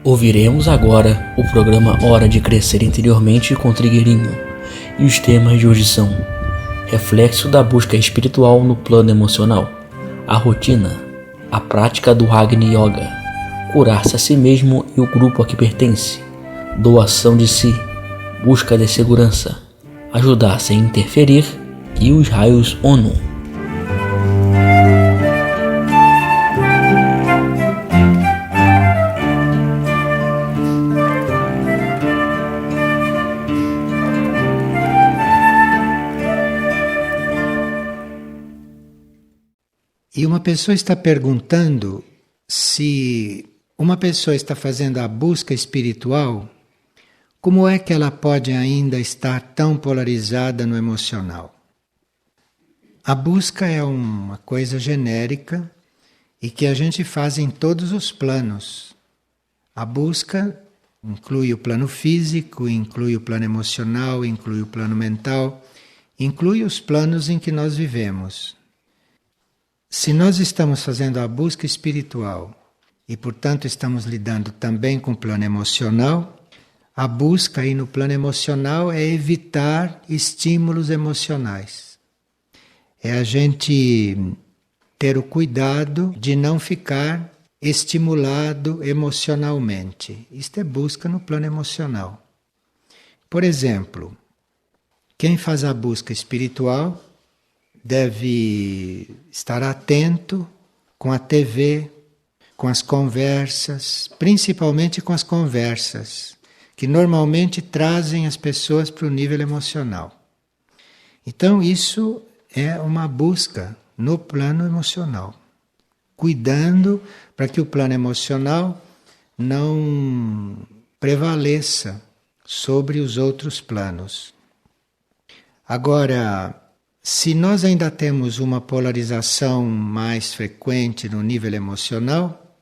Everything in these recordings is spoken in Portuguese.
Ouviremos agora o programa Hora de Crescer Interiormente com Trigueirinho, e os temas de hoje são: reflexo da busca espiritual no plano emocional, a rotina, a prática do Agni Yoga, curar-se a si mesmo e o grupo a que pertence, doação de si, busca de segurança, ajudar sem interferir e os raios ONU. E uma pessoa está perguntando se uma pessoa está fazendo a busca espiritual, como é que ela pode ainda estar tão polarizada no emocional? A busca é uma coisa genérica e que a gente faz em todos os planos. A busca inclui o plano físico, inclui o plano emocional, inclui o plano mental, inclui os planos em que nós vivemos. Se nós estamos fazendo a busca espiritual e, portanto, estamos lidando também com o plano emocional, a busca aí no plano emocional é evitar estímulos emocionais. É a gente ter o cuidado de não ficar estimulado emocionalmente. Isto é busca no plano emocional. Por exemplo, quem faz a busca espiritual deve estar atento com a TV, com as conversas, principalmente com as conversas, que normalmente trazem as pessoas para o nível emocional. Então isso é uma busca no plano emocional, cuidando para que o plano emocional não prevaleça sobre os outros planos. Agora, se nós ainda temos uma polarização mais frequente no nível emocional,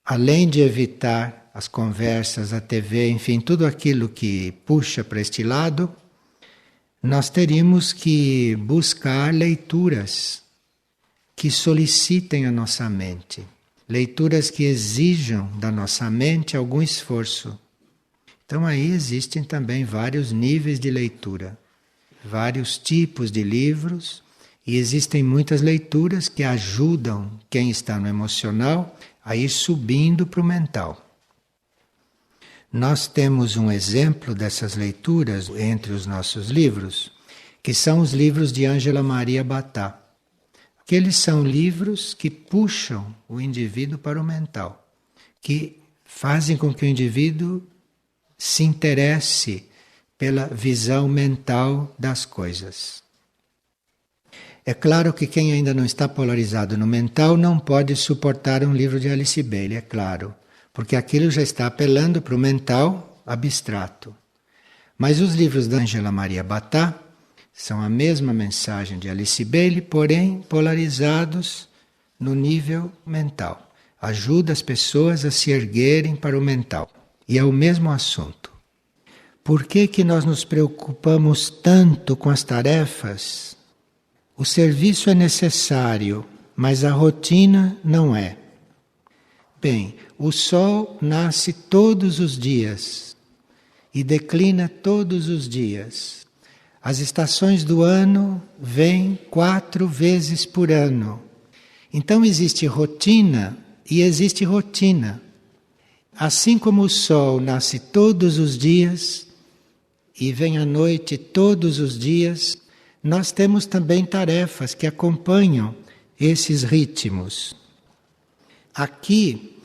além de evitar as conversas, a TV, enfim, tudo aquilo que puxa para este lado, nós teríamos que buscar leituras que solicitem a nossa mente, leituras que exijam da nossa mente algum esforço. Então aí existem também vários níveis de leitura, vários tipos de livros, e existem muitas leituras que ajudam quem está no emocional a ir subindo para o mental. Nós temos um exemplo dessas leituras entre os nossos livros, que são os livros de Ângela Maria Batá. Aqueles são livros que puxam o indivíduo para o mental, que fazem com que o indivíduo se interesse pela visão mental das coisas. É claro que quem ainda não está polarizado no mental não pode suportar um livro de Alice Bailey, é claro, porque aquilo já está apelando para o mental abstrato. Mas os livros da Ângela Maria Batá são a mesma mensagem de Alice Bailey, porém polarizados no nível mental. Ajuda as pessoas a se erguerem para o mental. E é o mesmo assunto. Por que nós nos preocupamos tanto com as tarefas? O serviço é necessário, mas a rotina não é. Bem, o sol nasce todos os dias e declina todos os dias. As estações do ano vêm 4 vezes por ano. Então existe rotina e existe rotina. Assim como o sol nasce todos os dias e vem à noite todos os dias, nós temos também tarefas que acompanham esses ritmos. Aqui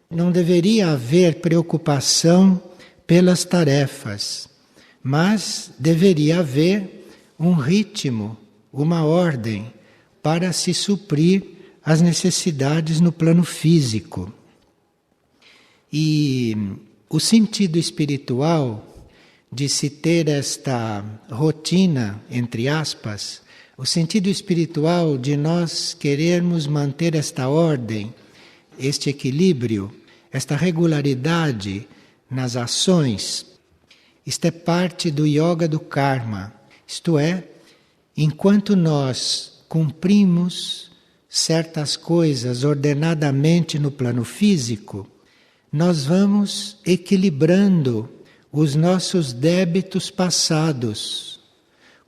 não deveria haver preocupação pelas tarefas, mas deveria haver um ritmo, uma ordem para se suprir as necessidades no plano físico. E o sentido espiritual de se ter esta rotina, entre aspas, o sentido espiritual de nós querermos manter esta ordem, este equilíbrio, esta regularidade nas ações, isto é parte do yoga do karma. Isto é, enquanto nós cumprimos certas coisas ordenadamente no plano físico, nós vamos equilibrando os nossos débitos passados.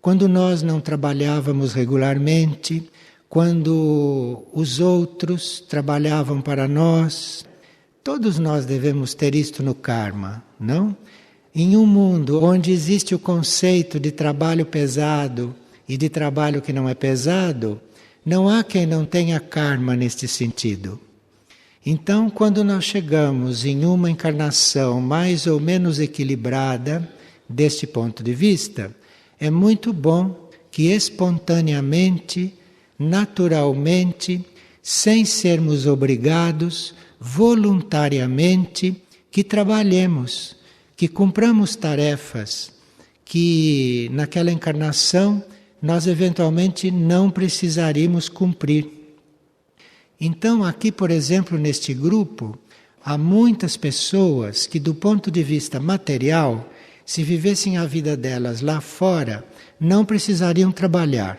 Quando nós não trabalhávamos regularmente, quando os outros trabalhavam para nós, todos nós devemos ter isto no karma, não? Em um mundo onde existe o conceito de trabalho pesado e de trabalho que não é pesado, não há quem não tenha karma neste sentido. Então, quando nós chegamos em uma encarnação mais ou menos equilibrada, deste ponto de vista, é muito bom que espontaneamente, naturalmente, sem sermos obrigados, voluntariamente, que trabalhemos, que cumpramos tarefas que naquela encarnação nós eventualmente não precisaríamos cumprir. Então, aqui, por exemplo, neste grupo, há muitas pessoas que, do ponto de vista material, se vivessem a vida delas lá fora, não precisariam trabalhar.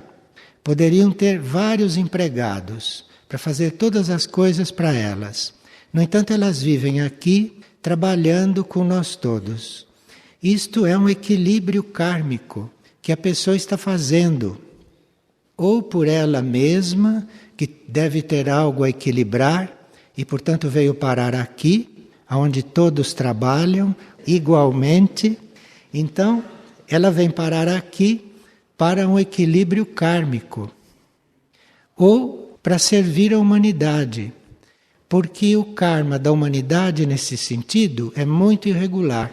Poderiam ter vários empregados para fazer todas as coisas para elas. No entanto, elas vivem aqui trabalhando com nós todos. Isto é um equilíbrio kármico que a pessoa está fazendo, ou por ela mesma, que deve ter algo a equilibrar, e portanto veio parar aqui, onde todos trabalham igualmente. Então, ela vem parar aqui para um equilíbrio kármico, ou para servir a humanidade, porque o karma da humanidade, nesse sentido, é muito irregular.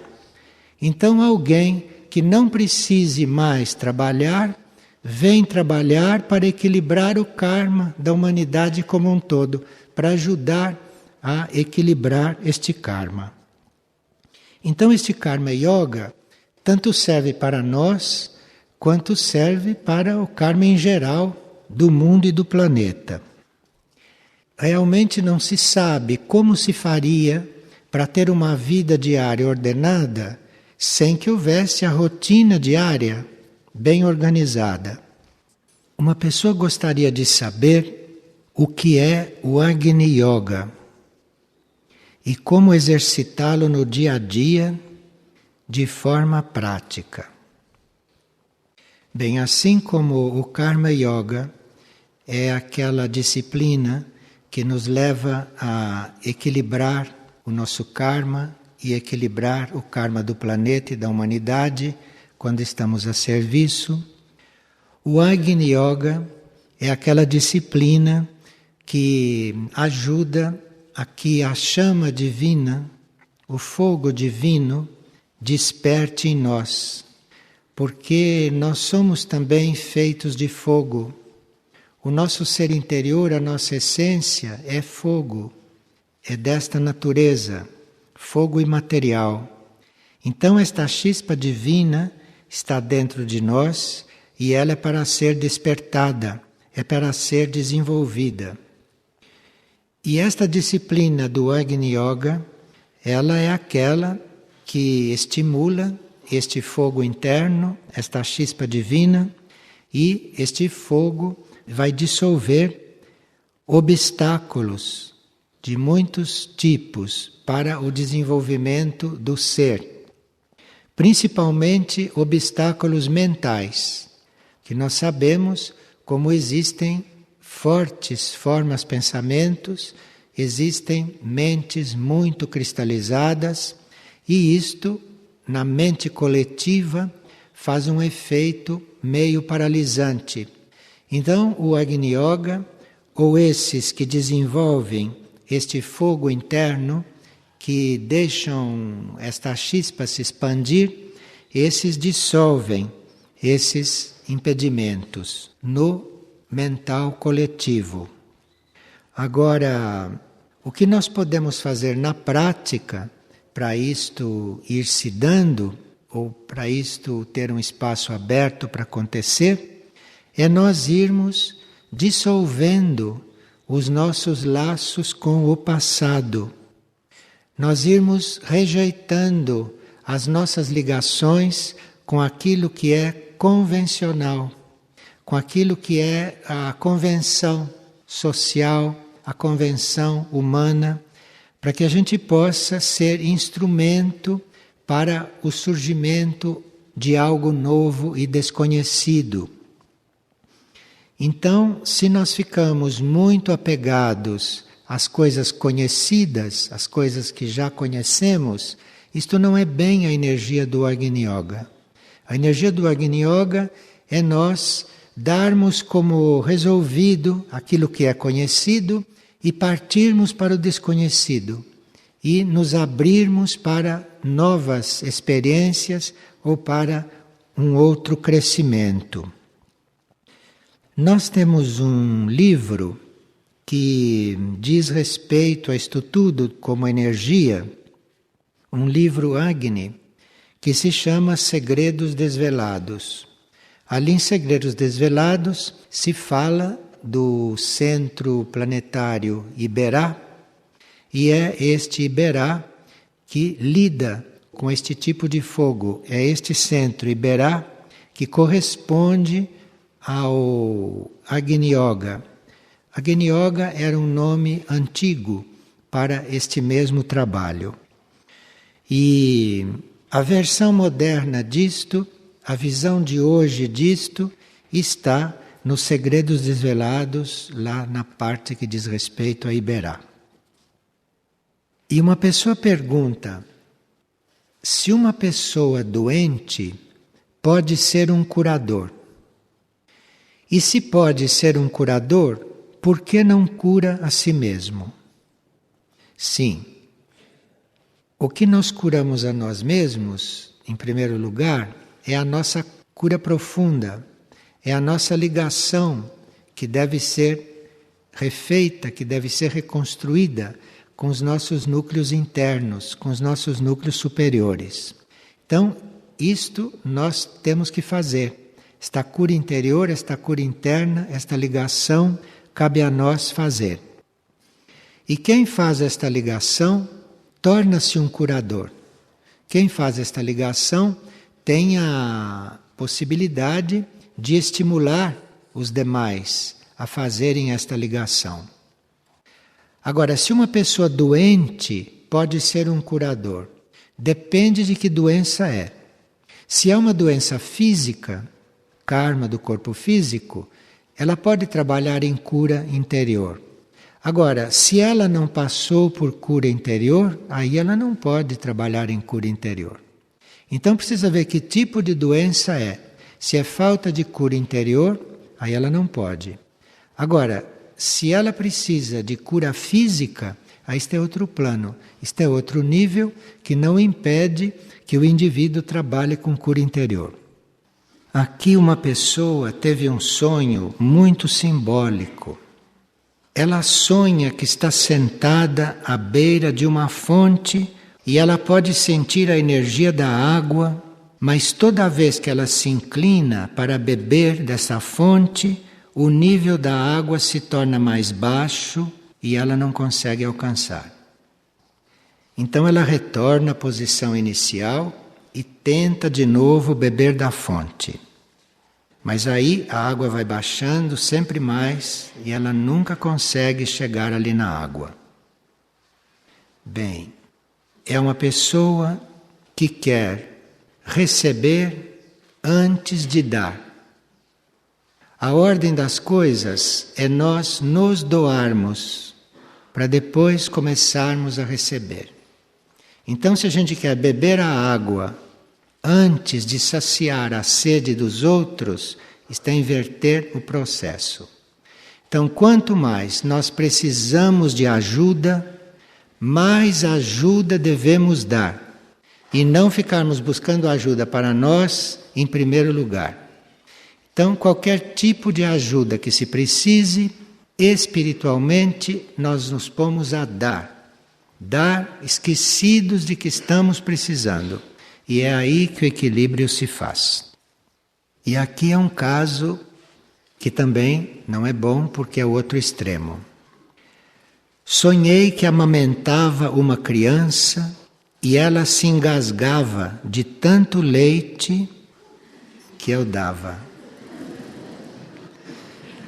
Então, alguém que não precise mais trabalhar, vem trabalhar para equilibrar o karma da humanidade como um todo, para ajudar a equilibrar este karma. Então, este karma yoga tanto serve para nós, quanto serve para o karma em geral do mundo e do planeta. Realmente não se sabe como se faria para ter uma vida diária ordenada sem que houvesse a rotina diária bem organizada. Uma pessoa gostaria de saber o que é o Agni Yoga e como exercitá-lo no dia a dia de forma prática. Bem, assim como o Karma Yoga é aquela disciplina que nos leva a equilibrar o nosso karma e equilibrar o karma do planeta e da humanidade quando estamos a serviço, o Agni Yoga é aquela disciplina que ajuda a que a chama divina, o fogo divino, desperte em nós, porque nós somos também feitos de fogo. O nosso ser interior, a nossa essência é fogo, é desta natureza, fogo imaterial. Então esta chispa divina está dentro de nós e ela é para ser despertada, é para ser desenvolvida. E esta disciplina do Agni Yoga, ela é aquela que estimula este fogo interno, esta chispa divina, e este fogo vai dissolver obstáculos de muitos tipos para o desenvolvimento do ser. Principalmente obstáculos mentais, que nós sabemos como existem fortes formas, pensamentos, existem mentes muito cristalizadas, e isto, na mente coletiva, faz um efeito meio paralisante. Então, o Agni Yoga, ou esses que desenvolvem este fogo interno, que deixam esta chispa se expandir, esses dissolvem esses impedimentos no mental coletivo. Agora, o que nós podemos fazer na prática para isto ir se dando, ou para isto ter um espaço aberto para acontecer, é nós irmos dissolvendo os nossos laços com o passado. Nós irmos rejeitando as nossas ligações com aquilo que é convencional, com aquilo que é a convenção social, a convenção humana, para que a gente possa ser instrumento para o surgimento de algo novo e desconhecido. Então, se nós ficamos muito apegados às coisas conhecidas, às coisas que já conhecemos, isto não é bem a energia do Agni Yoga. A energia do Agni Yoga é nós darmos como resolvido aquilo que é conhecido e partirmos para o desconhecido e nos abrirmos para novas experiências ou para um outro crescimento. Nós temos um livro que diz respeito a isto tudo como energia, um livro Agni, que se chama Segredos Desvelados. Ali em Segredos Desvelados se fala do centro planetário Iberá, e é este Iberá que lida com este tipo de fogo. É este centro Iberá que corresponde ao Agni Yoga. Agni Yoga era um nome antigo para este mesmo trabalho. E a versão moderna disto, a visão de hoje disto, está nos Segredos Desvelados, lá na parte que diz respeito a Iberá. E uma pessoa pergunta, se uma pessoa doente pode ser um curador? E se pode ser um curador, por que não cura a si mesmo? Sim. O que nós curamos a nós mesmos, em primeiro lugar, é a nossa cura profunda, é a nossa ligação que deve ser refeita, que deve ser reconstruída com os nossos núcleos internos, com os nossos núcleos superiores. Então, isto nós temos que fazer. Esta cura interior, esta cura interna, esta ligação, cabe a nós fazer. E quem faz esta ligação torna-se um curador. Quem faz esta ligação tem a possibilidade de estimular os demais a fazerem esta ligação. Agora, se uma pessoa doente pode ser um curador, depende de que doença é. Se é uma doença física, karma do corpo físico, ela pode trabalhar em cura interior. Agora, se ela não passou por cura interior, aí ela não pode trabalhar em cura interior. Então precisa ver que tipo de doença é. Se é falta de cura interior, aí ela não pode. Agora, se ela precisa de cura física, aí este é outro plano, este é outro nível que não impede que o indivíduo trabalhe com cura interior. Aqui uma pessoa teve um sonho muito simbólico. Ela sonha que está sentada à beira de uma fonte e ela pode sentir a energia da água, mas toda vez que ela se inclina para beber dessa fonte, o nível da água se torna mais baixo e ela não consegue alcançar. Então ela retorna à posição inicial e tenta de novo beber da fonte. Mas aí a água vai baixando sempre mais e ela nunca consegue chegar ali na água. Bem, é uma pessoa que quer receber antes de dar. A ordem das coisas é nós nos doarmos para depois começarmos a receber. Então, se a gente quer beber a água antes de saciar a sede dos outros, está a inverter o processo. Então, quanto mais nós precisamos de ajuda, mais ajuda devemos dar. E não ficarmos buscando ajuda para nós em primeiro lugar. Então, qualquer tipo de ajuda que se precise, espiritualmente, nós nos pomos a dar. Dar esquecidos de que estamos precisando. E é aí que o equilíbrio se faz. E aqui é um caso que também não é bom porque é o outro extremo. Sonhei que amamentava uma criança e ela se engasgava de tanto leite que eu dava.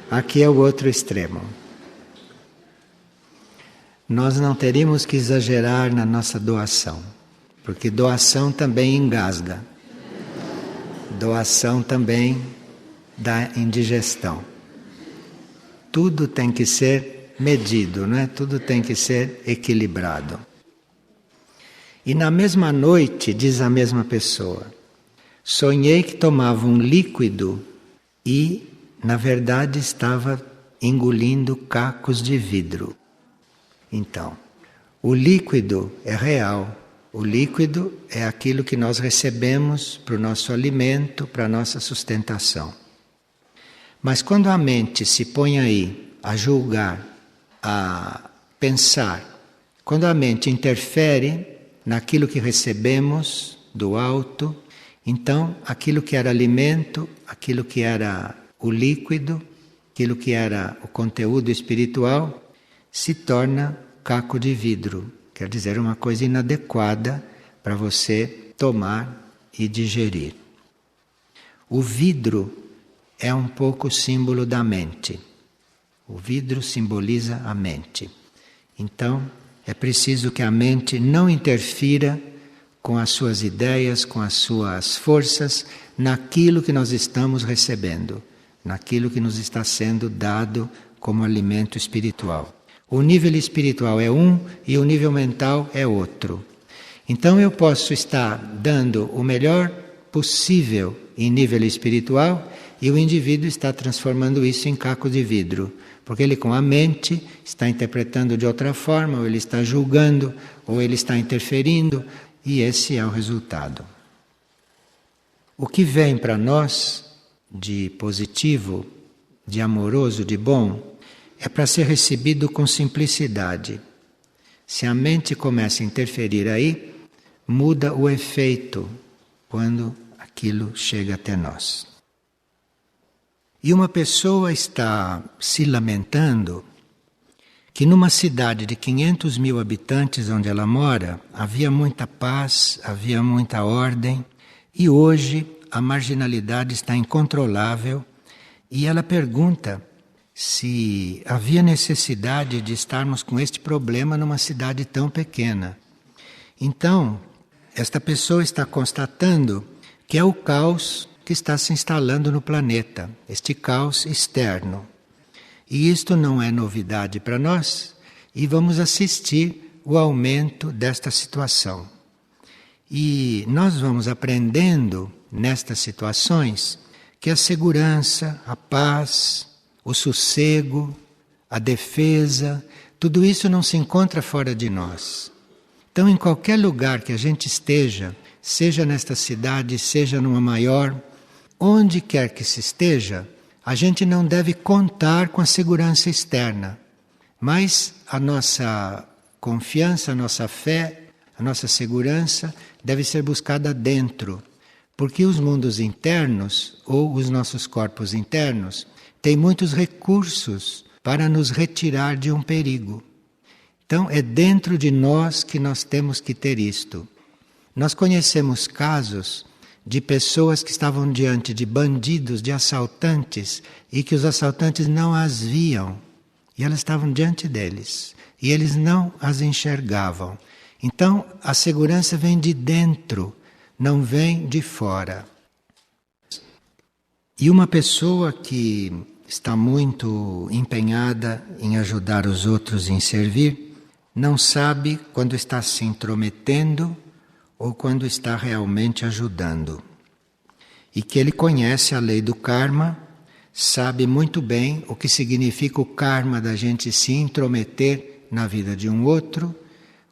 Aqui é o outro extremo. nós não teríamos que exagerar na nossa doação, porque doação também engasga, doação também dá indigestão. Tudo tem que ser medido, não é? Tudo tem que ser equilibrado. E na mesma noite, diz a mesma pessoa, sonhei que tomava um líquido e, na verdade, estava engolindo cacos de vidro. Então, o líquido é real. O líquido é aquilo que nós recebemos para o nosso alimento, para a nossa sustentação. Mas quando a mente se põe aí a julgar, a pensar, quando a mente interfere naquilo que recebemos do alto, então aquilo que era alimento, aquilo que era o líquido, aquilo que era o conteúdo espiritual, se torna caco de vidro. Quer dizer, uma coisa inadequada para você tomar e digerir. O vidro é um pouco símbolo da mente. O vidro simboliza a mente. Então, é preciso que a mente não interfira com as suas ideias, com as suas forças, naquilo que nós estamos recebendo, naquilo que nos está sendo dado como alimento espiritual. O nível espiritual é um e o nível mental é outro. Então eu posso estar dando o melhor possível em nível espiritual e o indivíduo está transformando isso em caco de vidro. Porque ele com a mente está interpretando de outra forma, ou ele está julgando, ou ele está interferindo, e esse é o resultado. O que vem para nós de positivo, de amoroso, de bom, é para ser recebido com simplicidade. Se a mente começa a interferir aí, muda o efeito quando aquilo chega até nós. E uma pessoa está se lamentando que numa cidade de 500 mil habitantes onde ela mora, havia muita paz, havia muita ordem, e hoje a marginalidade está incontrolável, e ela pergunta se havia necessidade de estarmos com este problema numa cidade tão pequena. Então, esta pessoa está constatando que é o caos que está se instalando no planeta, este caos externo. E isto não é novidade para nós, e vamos assistir o aumento desta situação. E nós vamos aprendendo nestas situações que a segurança, a paz, o sossego, a defesa, tudo isso não se encontra fora de nós. Então, em qualquer lugar que a gente esteja, seja nesta cidade, seja numa maior, onde quer que se esteja, a gente não deve contar com a segurança externa, mas a nossa confiança, a nossa fé, a nossa segurança deve ser buscada dentro, porque os mundos internos, ou os nossos corpos internos, têm muitos recursos para nos retirar de um perigo. Então, é dentro de nós que nós temos que ter isto. Nós conhecemos casos de pessoas que estavam diante de bandidos, de assaltantes, e que os assaltantes não as viam. E elas estavam diante deles, e eles não as enxergavam. Então, a segurança vem de dentro, não vem de fora. E uma pessoa que está muito empenhada em ajudar os outros, em servir, não sabe quando está se intrometendo ou quando está realmente ajudando. E que ele conhece a lei do karma, sabe muito bem o que significa o karma da gente se intrometer na vida de um outro,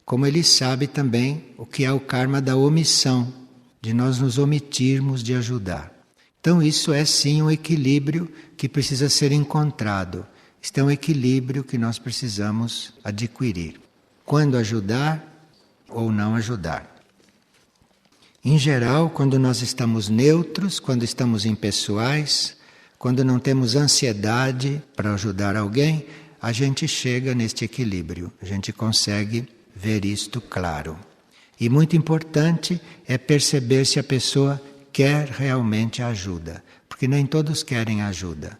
como ele sabe também o que é o karma da omissão, de nós nos omitirmos de ajudar. Então isso é sim um equilíbrio que precisa ser encontrado. Este é um equilíbrio que nós precisamos adquirir. Quando ajudar ou não ajudar. Em geral, quando nós estamos neutros, quando estamos impessoais, quando não temos ansiedade para ajudar alguém, a gente chega neste equilíbrio, a gente consegue ver isto claro. E muito importante é perceber se a pessoa quer realmente ajuda, porque nem todos querem ajuda.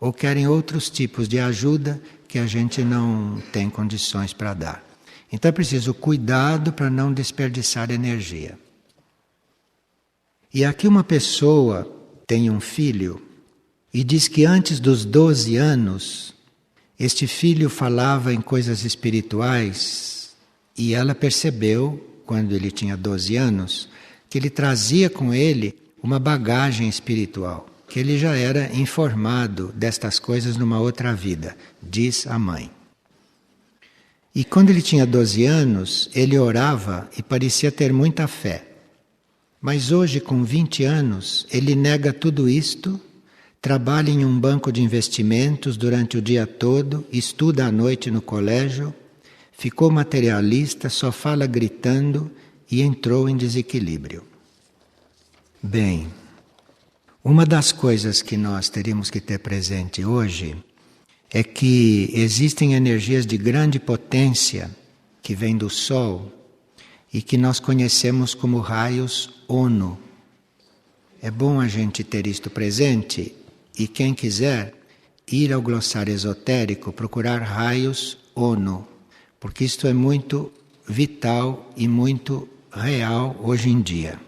ou querem outros tipos de ajuda que a gente não tem condições para dar. Então é preciso cuidado para não desperdiçar energia. E aqui uma pessoa tem um filho e diz que antes dos 12 anos, este filho falava em coisas espirituais e ela percebeu, quando ele tinha 12 anos, que ele trazia com ele uma bagagem espiritual, que ele já era informado destas coisas numa outra vida, diz a mãe. E quando ele tinha 12 anos, ele orava e parecia ter muita fé. Mas hoje, com 20 anos, ele nega tudo isto, trabalha em um banco de investimentos durante o dia todo, estuda à noite no colégio, ficou materialista, só fala gritando e entrou em desequilíbrio. Bem, uma das coisas que nós teríamos que ter presente hoje é que existem energias de grande potência que vêm do Sol e que nós conhecemos como raios ONU. É bom a gente ter isto presente e quem quiser ir ao glossário esotérico procurar raios ONU, porque isto é muito vital e muito real hoje em dia.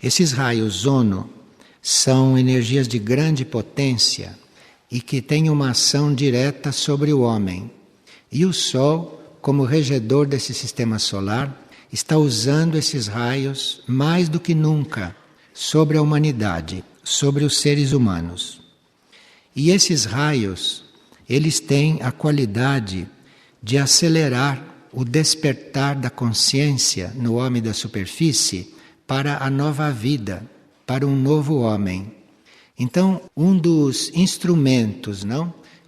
Esses raios ONU são energias de grande potência e que têm uma ação direta sobre o homem. E o Sol, como regedor desse sistema solar, está usando esses raios mais do que nunca sobre a humanidade, sobre os seres humanos. E esses raios, eles têm a qualidade de acelerar o despertar da consciência no homem da superfície para a nova vida, para um novo homem. Então, um dos instrumentos,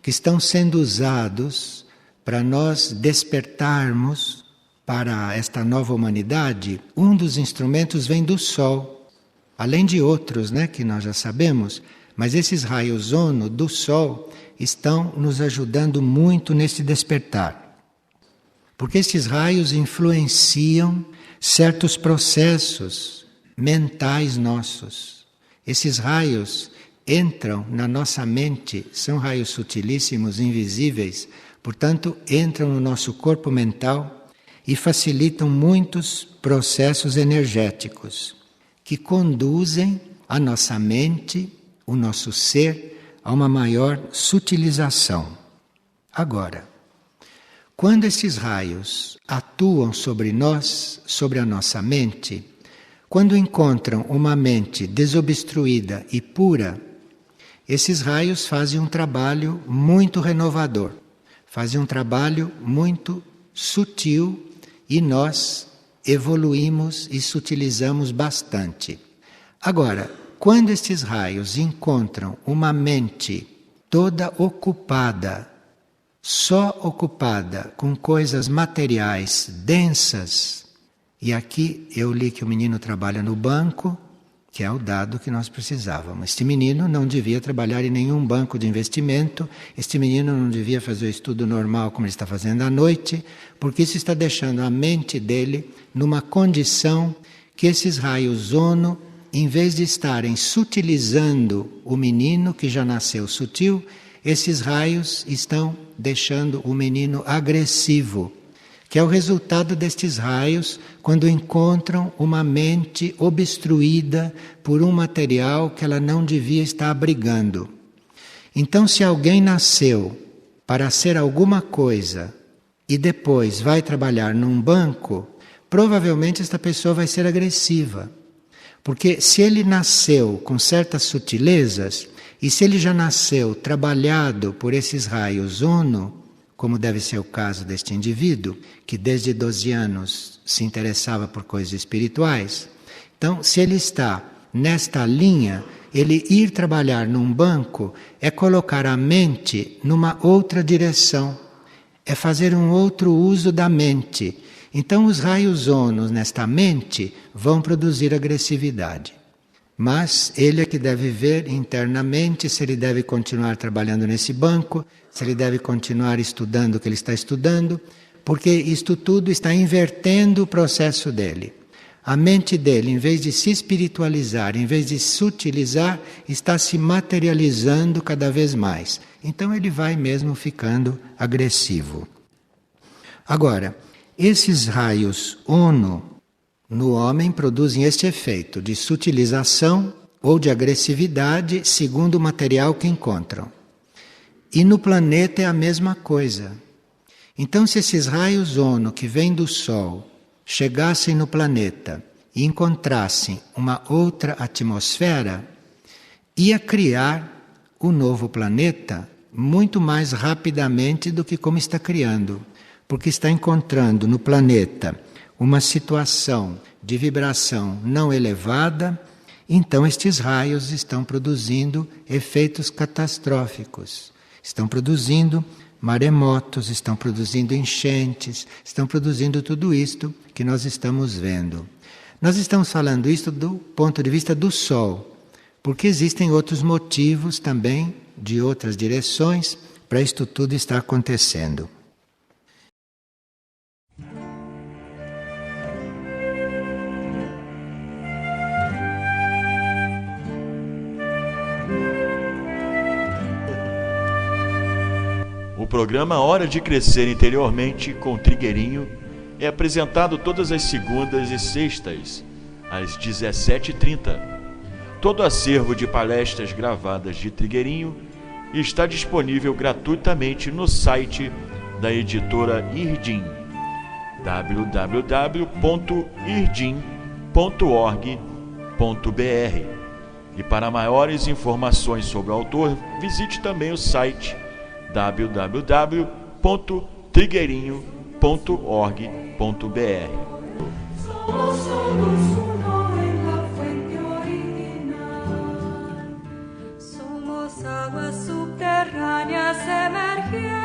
que estão sendo usados para nós despertarmos para esta nova humanidade, um dos instrumentos vem do Sol, além de outros, que nós já sabemos, mas esses raios ONU do Sol estão nos ajudando muito nesse despertar. Porque esses raios influenciam certos processos mentais nossos. Esses raios entram na nossa mente, são raios sutilíssimos, invisíveis, portanto, entram no nosso corpo mental e facilitam muitos processos energéticos que conduzem a nossa mente, o nosso ser, a uma maior sutilização. Agora, quando esses raios atuam sobre nós, sobre a nossa mente, quando encontram uma mente desobstruída e pura, esses raios fazem um trabalho muito renovador, fazem um trabalho muito sutil e nós evoluímos e sutilizamos bastante. Agora, quando esses raios encontram uma mente toda ocupada, só ocupada com coisas materiais densas, e aqui eu li que o menino trabalha no banco, que é o dado que nós precisávamos. Este menino não devia trabalhar em nenhum banco de investimento, este menino não devia fazer o estudo normal como ele está fazendo à noite, porque isso está deixando a mente dele numa condição que esses raios ONU, em vez de estarem sutilizando o menino que já nasceu sutil, esses raios estão deixando o menino agressivo, que é o resultado destes raios quando encontram uma mente obstruída por um material que ela não devia estar abrigando. Então, se alguém nasceu para ser alguma coisa e depois vai trabalhar num banco, provavelmente esta pessoa vai ser agressiva. Porque se ele nasceu com certas sutilezas, e se ele já nasceu trabalhado por esses raios ONU, como deve ser o caso deste indivíduo, que desde 12 anos se interessava por coisas espirituais, então, se ele está nesta linha, ele ir trabalhar num banco é colocar a mente numa outra direção, é fazer um outro uso da mente. Então, os raios ONU nesta mente vão produzir agressividade. Mas ele é que deve ver internamente se ele deve continuar trabalhando nesse banco, se ele deve continuar estudando o que ele está estudando, porque isto tudo está invertendo o processo dele. A mente dele, em vez de se espiritualizar, em vez de sutilizar, está se materializando cada vez mais. Então ele vai mesmo ficando agressivo. Agora, esses raios Uno no homem produzem este efeito de sutilização ou de agressividade segundo o material que encontram. E no planeta é a mesma coisa. Então, se esses raios Uno que vêm do Sol chegassem no planeta e encontrassem uma outra atmosfera, ia criar o novo planeta muito mais rapidamente do que como está criando, porque está encontrando no planeta uma situação de vibração não elevada, então estes raios estão produzindo efeitos catastróficos, estão produzindo maremotos, estão produzindo enchentes, estão produzindo tudo isto que nós estamos vendo. Nós estamos falando isto do ponto de vista do Sol, porque existem outros motivos também de outras direções para isto tudo estar acontecendo. O programa Hora de Crescer Interiormente com Trigueirinho é apresentado todas as segundas e sextas, às 17h30. Todo acervo de palestras gravadas de Trigueirinho está disponível gratuitamente no site da editora Irdim, www.irdim.org.br. E para maiores informações sobre o autor, visite também o site www.trigueirinho.org.br. Somos aguas subterráneas emergiendo.